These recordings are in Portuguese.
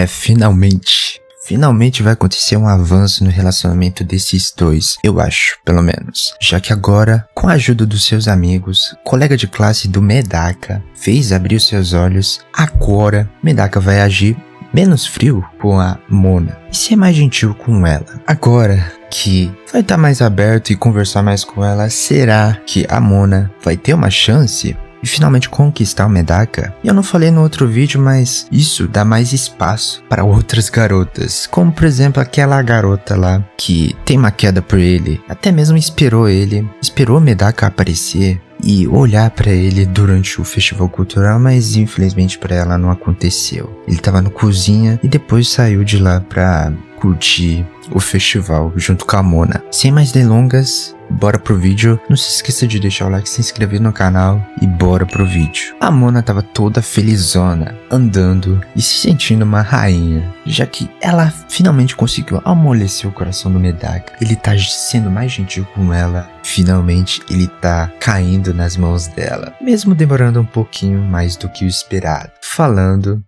Finalmente. Finalmente vai acontecer um avanço no relacionamento desses dois, eu acho, pelo menos. Já que agora, com a ajuda dos seus amigos, colega de classe do Medaka fez abrir os seus olhos, agora Medaka vai agir menos frio com a Mona e ser mais gentil com ela. Agora que vai estar mais aberto e conversar mais com ela, será que a Mona vai ter uma chance e finalmente conquistar o Medaka? Eu não falei no outro vídeo, mas isso dá mais espaço para outras garotas, como por exemplo aquela garota lá que tem uma queda por ele, até mesmo esperou o Medaka aparecer e olhar pra ele durante o festival cultural, mas infelizmente pra ela não aconteceu. Ele tava no cozinha e depois saiu de lá pra curtir o festival junto com a Mona. Sem mais delongas, bora pro vídeo. Não se esqueça de deixar o like, se inscrever no canal e bora pro vídeo. A Mona tava toda felizona, andando e se sentindo uma rainha, já que ela finalmente conseguiu amolecer o coração do Medaka. Ele tá sendo mais gentil com ela. Finalmente ele tá caindo nas mãos dela, mesmo demorando um pouquinho mais do que o esperado. Falando,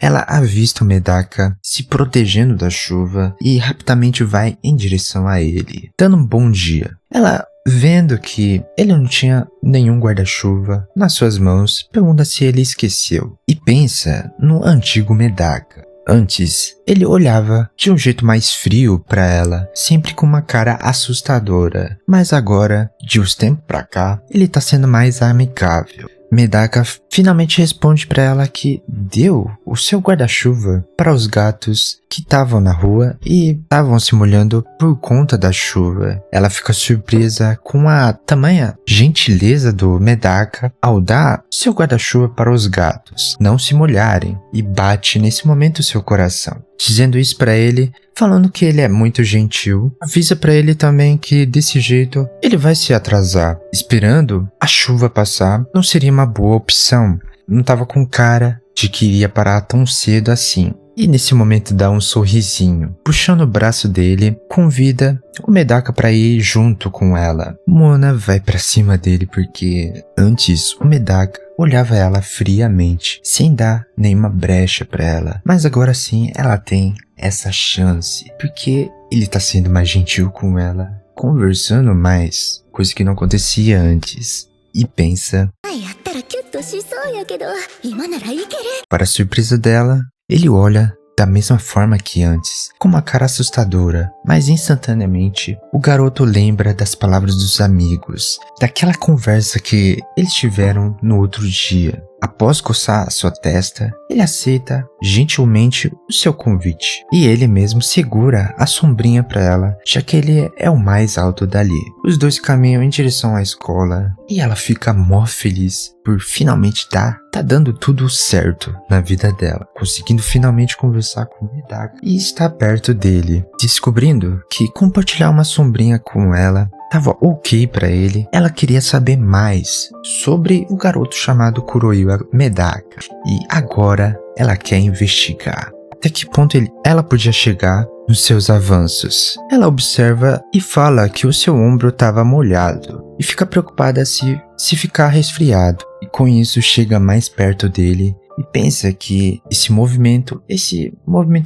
ela avista o Medaka se protegendo da chuva e rapidamente vai em direção a ele, dando um bom dia. Ela, vendo que ele não tinha nenhum guarda-chuva nas suas mãos, pergunta se ele esqueceu e pensa no antigo Medaka. Antes, ele olhava de um jeito mais frio pra ela, sempre com uma cara assustadora, mas agora, de uns tempos pra cá, ele tá sendo mais amigável. Medaka finalmente responde pra ela que deu o seu guarda-chuva para os gatos que estavam na rua e estavam se molhando por conta da chuva. Ela fica surpresa com a tamanha gentileza do Medaka ao dar seu guarda-chuva para os gatos não se molharem e bate nesse momento seu coração. Dizendo isso pra ele, falando que ele é muito gentil, avisa pra ele também que desse jeito ele vai se atrasar. Esperando a chuva passar não seria uma boa opção. Não tava com cara de que iria parar tão cedo assim. E nesse momento dá um sorrisinho, puxando o braço dele, convida o Medaka pra ir junto com ela. Mona vai pra cima dele porque antes o Medaka olhava ela friamente, sem dar nenhuma brecha pra ela. Mas agora sim ela tem essa chance, porque ele tá sendo mais gentil com ela, conversando mais, coisa que não acontecia antes. E pensa, para a surpresa dela, ele olha da mesma forma que antes, com uma cara assustadora, mas instantaneamente o garoto lembra das palavras dos amigos, daquela conversa que eles tiveram no outro dia. Após coçar a sua testa, ele aceita gentilmente o seu convite e ele mesmo segura a sombrinha para ela, já que ele é o mais alto dali. Os dois caminham em direção à escola e ela fica mó feliz por finalmente tá dando tudo certo na vida dela, conseguindo finalmente conversar com o Medaka e estar perto dele, descobrindo que compartilhar uma sombrinha com ela tava ok pra ele. Ela queria saber mais sobre o garoto chamado Kuroiwa Medaka e agora ela quer investigar até que ponto ela podia chegar nos seus avanços. Ela observa e fala que o seu ombro estava molhado e fica preocupada se ficar resfriado, e com isso chega mais perto dele e pensa que esse movimento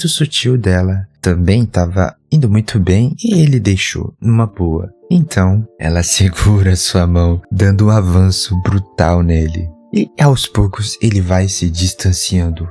sutil dela também estava indo muito bem e ele deixou numa boa. Então, ela segura sua mão, dando um avanço brutal nele. E aos poucos ele vai se distanciando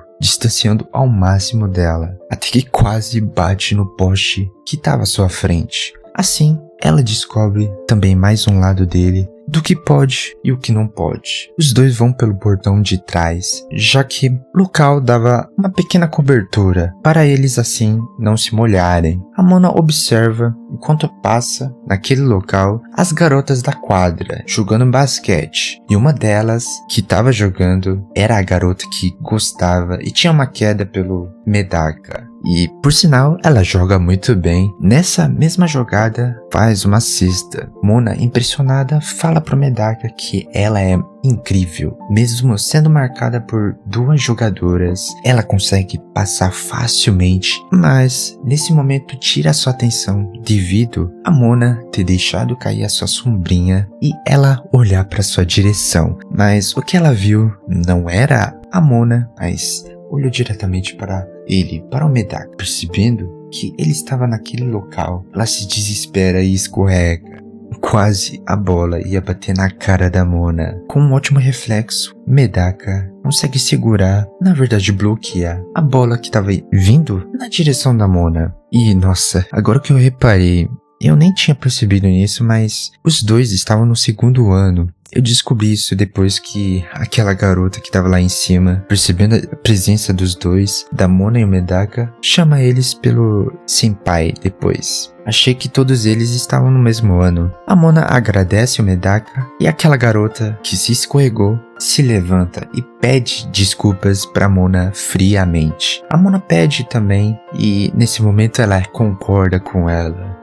ao máximo dela, até que quase bate no poste que estava à sua frente. Assim, ela descobre também mais um lado dele, do que pode e o que não pode. Os dois vão pelo portão de trás, já que o local dava uma pequena cobertura, para eles assim não se molharem. A Mona observa, enquanto passa naquele local, as garotas da quadra jogando basquete, e uma delas que estava jogando era a garota que gostava e tinha uma queda pelo Medaka. E, por sinal, ela joga muito bem. Nessa mesma jogada, faz uma cesta. Mona, impressionada, fala pro Medaka que ela é incrível. Mesmo sendo marcada por duas jogadoras, ela consegue passar facilmente, mas nesse momento tira sua atenção devido a Mona ter deixado cair a sua sombrinha e ela olhar para sua direção. Mas o que ela viu não era a Mona, mas olhou diretamente para ele, para o Medaka. Percebendo que ele estava naquele local, ela se desespera e escorrega. Quase a bola ia bater na cara da Mona. Com um ótimo reflexo, Medaka consegue segurar, na verdade bloquear, a bola que estava vindo na direção da Mona. E nossa, agora que eu reparei, eu nem tinha percebido nisso, mas os dois estavam no segundo ano. Eu descobri isso depois que aquela garota que estava lá em cima, percebendo a presença dos dois, da Mona e o Medaka, chama eles pelo senpai depois. Achei que todos eles estavam no mesmo ano. A Mona agradece o Medaka e aquela garota que se escorregou se levanta e pede desculpas pra Mona friamente. A Mona pede também e nesse momento ela concorda com ela.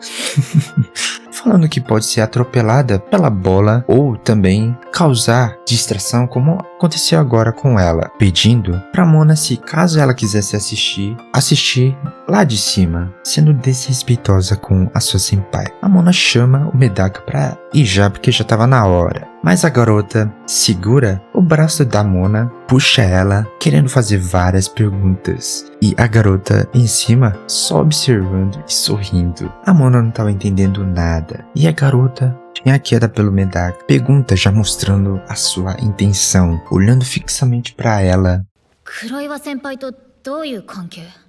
Falando que pode ser atropelada pela bola ou também causar distração como aconteceu agora com ela, pedindo pra Mona se caso ela quisesse assistir lá de cima, sendo desrespeitosa com a sua senpai. A Mona chama o Medaka pra ir já porque já tava na hora. Mas a garota segura o braço da Mona, puxa ela, querendo fazer várias perguntas. E a garota em cima só observando e sorrindo. A Mona não estava entendendo nada. E a garota tinha a queda pelo Medaka. Pergunta já mostrando a sua intenção, olhando fixamente para ela.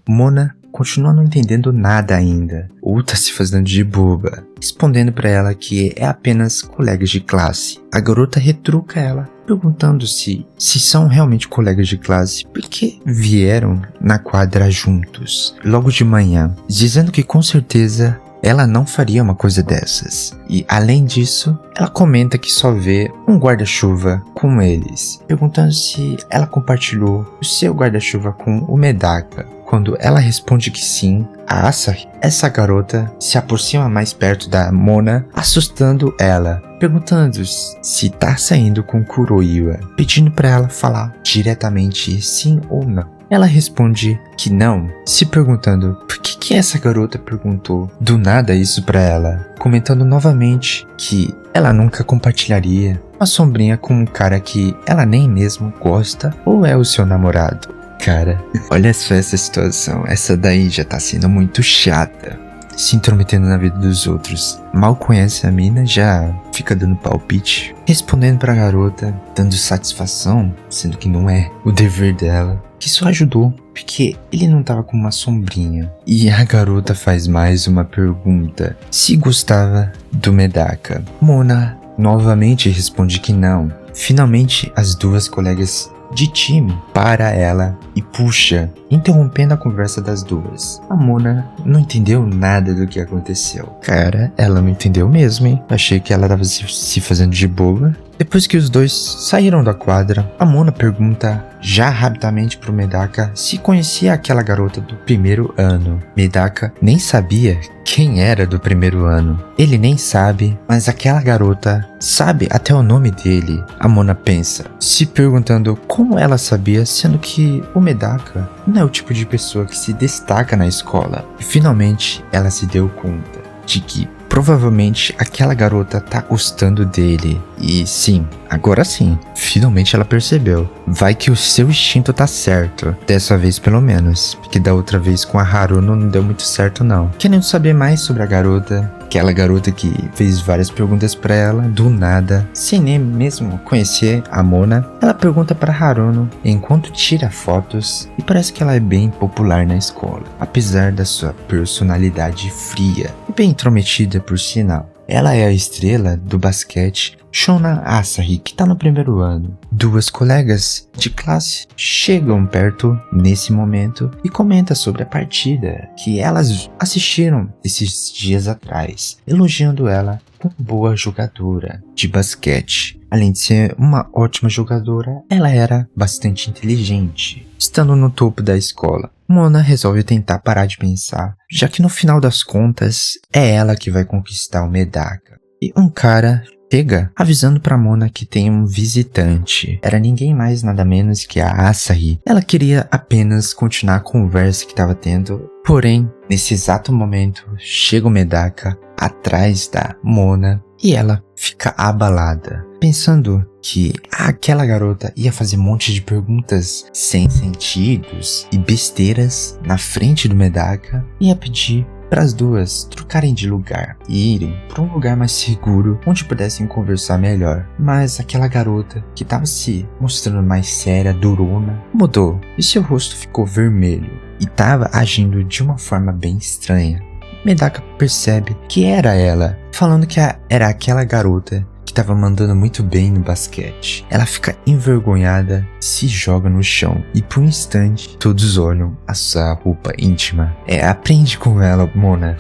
Mona continua não entendendo nada ainda, ou tá se fazendo de boba, respondendo pra ela que é apenas colegas de classe. A garota retruca ela, perguntando se são realmente colegas de classe, porque vieram na quadra juntos, logo de manhã, dizendo que com certeza ela não faria uma coisa dessas. E além disso, ela comenta que só vê um guarda-chuva com eles, perguntando se ela compartilhou o seu guarda-chuva com o Medaka. Quando ela responde que sim, a Asahi, essa garota, se aproxima mais perto da Mona, assustando ela, perguntando se tá saindo com Kuroiwa, pedindo para ela falar diretamente sim ou não. Ela responde que não, se perguntando por que essa garota perguntou do nada isso pra ela, comentando novamente que ela nunca compartilharia uma sombrinha com um cara que ela nem mesmo gosta ou é o seu namorado. Cara, olha só essa situação, essa daí já tá sendo muito chata, se intrometendo na vida dos outros. Mal conhece a mina, já fica dando palpite, respondendo pra garota, dando satisfação, sendo que não é o dever dela, que só ajudou porque ele não tava com uma sombrinha. E a garota faz mais uma pergunta, se gostava do Medaka. Mona novamente responde que não. Finalmente as duas colegas de time para ela e puxa, interrompendo a conversa das duas. A Mona não entendeu nada do que aconteceu. Cara, ela não entendeu mesmo, hein? Achei que ela tava se fazendo de boba. Depois que os dois saíram da quadra, a Mona pergunta já rapidamente pro Medaka se conhecia aquela garota do primeiro ano. Medaka nem sabia quem era do primeiro ano. Ele nem sabe, mas aquela garota sabe até o nome dele. A Mona pensa, se perguntando como ela sabia, sendo que o Medaka não é o tipo de pessoa que se destaca na escola. E finalmente ela se deu conta de que provavelmente aquela garota tá gostando dele. E sim, agora sim, finalmente ela percebeu. Vai que o seu instinto tá certo. Dessa vez pelo menos. Porque da outra vez com a Haruno não deu muito certo não. Querendo saber mais sobre a garota, aquela garota que fez várias perguntas pra ela, do nada, sem nem mesmo conhecer a Mona, ela pergunta pra Haruno enquanto tira fotos e parece que ela é bem popular na escola, apesar da sua personalidade fria e bem intrometida por sinal. Ela é a estrela do basquete Shona Asahi, que tá no primeiro ano. Duas colegas de classe chegam perto nesse momento e comentam sobre a partida que elas assistiram esses dias atrás, elogiando ela como boa jogadora de basquete. Além de ser uma ótima jogadora, ela era bastante inteligente. estando no topo da escola. Mona resolve tentar parar de pensar, já que no final das contas é ela que vai conquistar o Medaka. E um cara chega avisando pra Mona que tem um visitante. Era ninguém mais nada menos que a Asahi. Ela queria apenas continuar a conversa que estava tendo, porém, nesse exato momento, chega o Medaka atrás da Mona e ela fica abalada, pensando que aquela garota ia fazer um monte de perguntas sem sentidos e besteiras na frente do Medaka e ia pedir para as duas trocarem de lugar e irem para um lugar mais seguro onde pudessem conversar melhor. Mas aquela garota que estava se mostrando mais séria, durona, mudou e seu rosto ficou vermelho e estava agindo de uma forma bem estranha. Medaka percebe que era ela, falando que era aquela garota que estava mandando muito bem no basquete. Ela fica envergonhada, se joga no chão e por um instante todos olham a sua roupa íntima. Aprende com ela, Mona.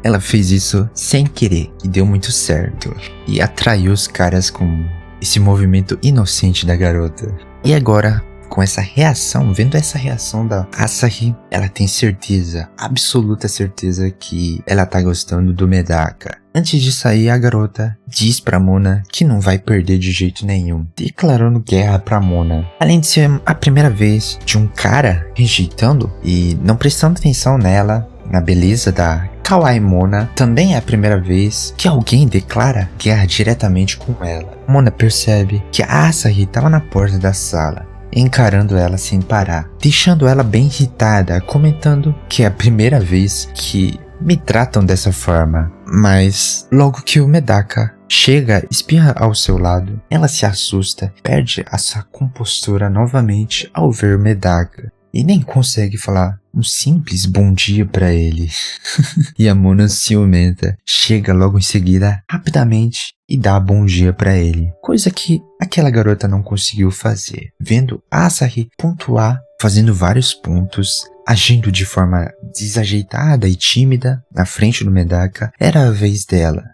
Ela fez isso sem querer e deu muito certo e atraiu os caras com esse movimento inocente da garota. E agora, com essa reação, vendo essa reação da Asahi, ela tem certeza, absoluta certeza que ela tá gostando do Medaka. Antes de sair, a garota diz pra Mona que não vai perder de jeito nenhum, declarando guerra pra Mona. Além de ser a primeira vez de um cara rejeitando e não prestando atenção nela, na beleza da Kawaii Mona, também é a primeira vez que alguém declara guerra diretamente com ela. Mona percebe que a Asahi estava na porta da sala, encarando ela sem parar, deixando ela bem irritada, comentando que é a primeira vez que me tratam dessa forma. Mas logo que o Medaka chega, espirra ao seu lado, ela se assusta, perde a sua compostura novamente ao ver o Medaka e nem consegue falar um simples bom dia pra ele. E a Mona ciumenta chega logo em seguida rapidamente e dá bom dia pra ele, coisa que aquela garota não conseguiu fazer. Vendo Asahi pontuar, fazendo vários pontos, agindo de forma desajeitada e tímida na frente do Medaka, era a vez dela.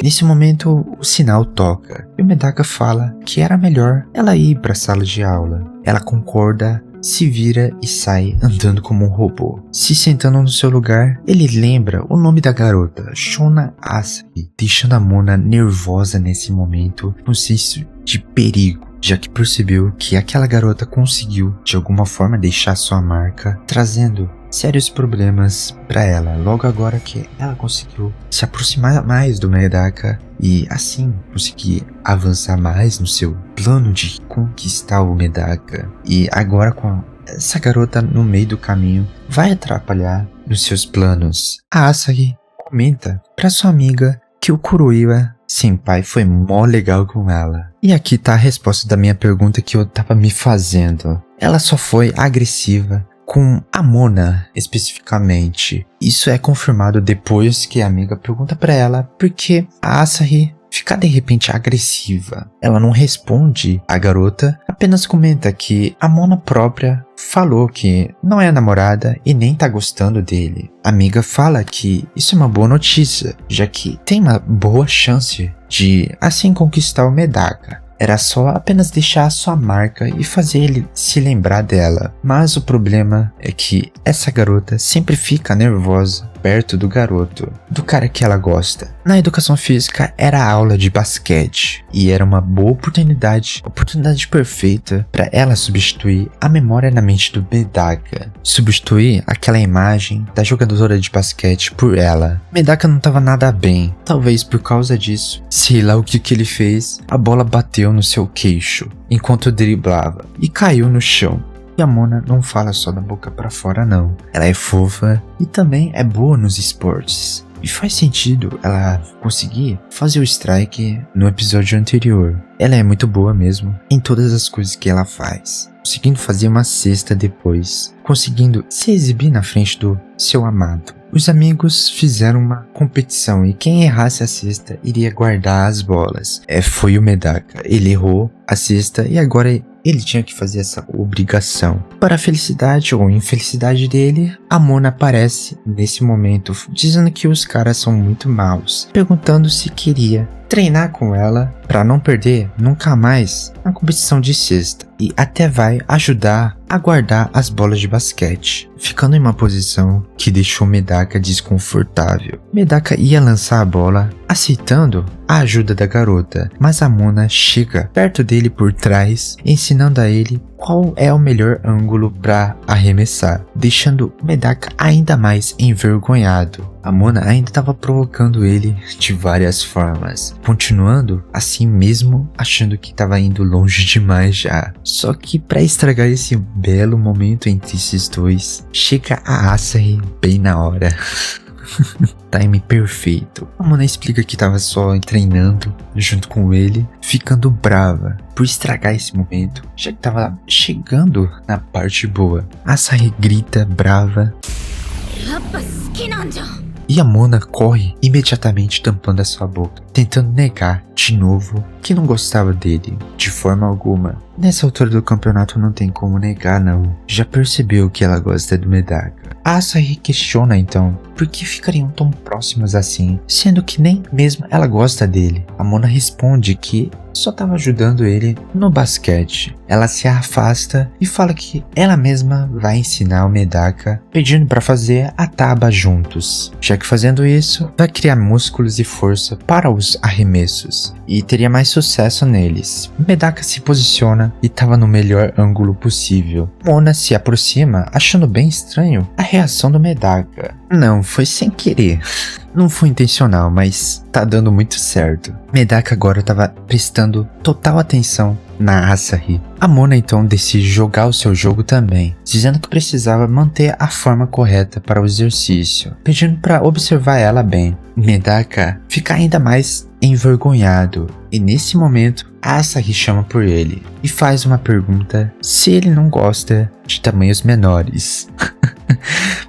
Nesse momento, o sinal toca e o Medaka fala que era melhor ela ir para a sala de aula. Ela concorda, se vira e sai andando como um robô. Se sentando no seu lugar, ele lembra o nome da garota, Shona Asahi, deixando a Mona nervosa nesse momento, num senso de perigo, já que percebeu que aquela garota conseguiu de alguma forma deixar sua marca, trazendo sérios problemas para ela, logo agora que ela conseguiu se aproximar mais do Medaka e assim conseguir avançar mais no seu plano de conquistar o Medaka. E agora com essa garota no meio do caminho vai atrapalhar nos seus planos. A Asahi comenta para sua amiga que o Kuroiwa Senpai foi mó legal com ela. E aqui tá a resposta da minha pergunta que eu tava me fazendo. Ela só foi agressiva com a Mona especificamente. Isso é confirmado depois que a amiga pergunta pra ela por que a Asahi fica de repente agressiva. Ela não responde a garota, apenas comenta que a Mona própria falou que não é namorada e nem tá gostando dele. A amiga fala que isso é uma boa notícia, já que tem uma boa chance de assim conquistar o Medaka. Era só apenas deixar a sua marca e fazer ele se lembrar dela. Mas o problema é que essa garota sempre fica nervosa perto do garoto, do cara que ela gosta. Na educação física era a aula de basquete e era uma boa oportunidade perfeita para ela substituir a memória na mente do Medaka, substituir aquela imagem da jogadora de basquete por ela. Medaka não estava nada bem, talvez por causa disso, sei lá o que ele fez, a bola bateu no seu queixo enquanto driblava e caiu no chão. E a Mona não fala só da boca pra fora não, ela é fofa e também é boa nos esportes. E faz sentido ela conseguir fazer o strike no episódio anterior. Ela é muito boa mesmo em todas as coisas que ela faz, conseguindo fazer uma cesta depois, conseguindo se exibir na frente do seu amado. Os amigos fizeram uma competição e quem errasse a cesta iria guardar as bolas. Foi o Medaka, ele errou a cesta e agora ele tinha que fazer essa obrigação. Para a felicidade ou infelicidade dele, a Mona aparece nesse momento, dizendo que os caras são muito maus, perguntando se queria treinar com ela para não perder nunca mais na competição de cesta e até vai ajudar a guardar as bolas de basquete, ficando em uma posição que deixou Medaka desconfortável. Medaka ia lançar a bola, aceitando a ajuda da garota, mas a Mona chega perto dele por trás, ensinando a ele qual é o melhor ângulo para arremessar, deixando Medaka ainda mais envergonhado. A Mona ainda estava provocando ele de várias formas, continuando assim mesmo, achando que estava indo longe demais já. Só que para estragar esse belo momento entre esses dois, chega a Asahi bem na hora. Time perfeito. A Mona explica que tava só treinando junto com ele, ficando brava por estragar esse momento, já que tava chegando na parte boa. Asahi grita brava e a Mona corre imediatamente tampando a sua boca, tentando negar de novo que não gostava dele de forma alguma. Nessa altura do campeonato não tem como negar não, já percebeu que ela gosta do Medaka. A Asahi questiona então por que ficariam tão próximos assim, sendo que nem mesmo ela gosta dele. A Mona responde que só estava ajudando ele no basquete. Ela se afasta e fala que ela mesma vai ensinar o Medaka, pedindo para fazer a taba juntos, já que fazendo isso vai criar músculos e força para os arremessos e teria mais sucesso neles. Medaka se posiciona e estava no melhor ângulo possível. Mona se aproxima, achando bem estranho a reação do Medaka. Não, foi sem querer. Não foi intencional, mas tá dando muito certo. Medaka agora estava prestando total atenção na Asahi. A Mona então decide jogar o seu jogo também, dizendo que precisava manter a forma correta para o exercício, pedindo para observar ela bem. Medaka fica ainda mais envergonhado e nesse momento Asahi chama por ele e faz uma pergunta se ele não gosta de tamanhos menores.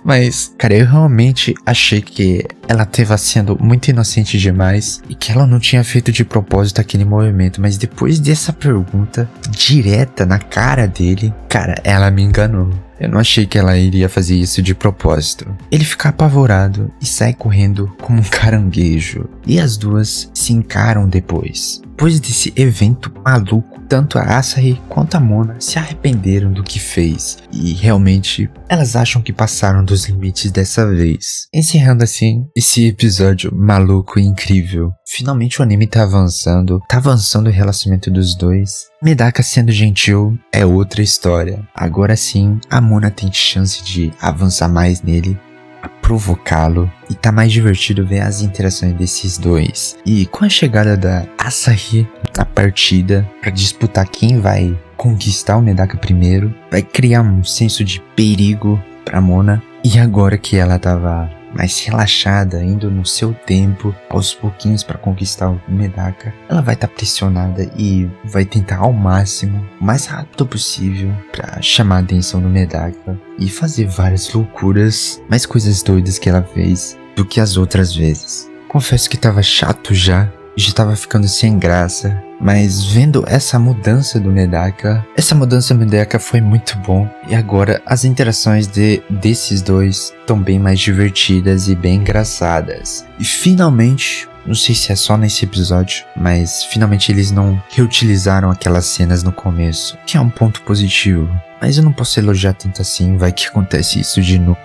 Mas, cara, eu realmente achei que ela estava sendo muito inocente demais e que ela não tinha feito de propósito aquele movimento. Mas depois dessa pergunta direta na cara dele, cara, ela me enganou. Eu não achei que ela iria fazer isso de propósito. Ele fica apavorado e sai correndo como um caranguejo. E as duas se encaram depois. Depois desse evento maluco, tanto a Asahi quanto a Mona se arrependeram do que fez. E realmente, elas acham que passaram dos limites dessa vez. Encerrando assim, esse episódio maluco e incrível. Finalmente o anime tá avançando o relacionamento dos dois. Medaka sendo gentil é outra história. Agora sim, a Mona tem chance de avançar mais nele, a provocá-lo, e tá mais divertido ver as interações desses dois. E com a chegada da Asahi na partida para disputar quem vai conquistar o Medaka primeiro, vai criar um senso de perigo pra Mona. E agora que ela tava mais relaxada, indo no seu tempo, aos pouquinhos para conquistar o Medaka, ela vai estar pressionada e vai tentar ao máximo, o mais rápido possível, para chamar a atenção do Medaka e fazer várias loucuras, mais coisas doidas que ela fez do que as outras vezes. Confesso que tava chato já tava ficando sem graça. Mas vendo essa mudança do Medaka foi muito bom. E agora as interações desses dois estão bem mais divertidas e bem engraçadas. E finalmente, não sei se é só nesse episódio, mas finalmente eles não reutilizaram aquelas cenas no começo, que é um ponto positivo. Mas eu não posso elogiar tanto assim, vai que acontece isso de novo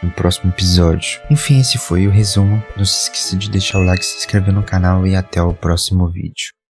no próximo episódio. Enfim, esse foi o resumo. Não se esqueça de deixar o like, se inscrever no canal e até o próximo vídeo.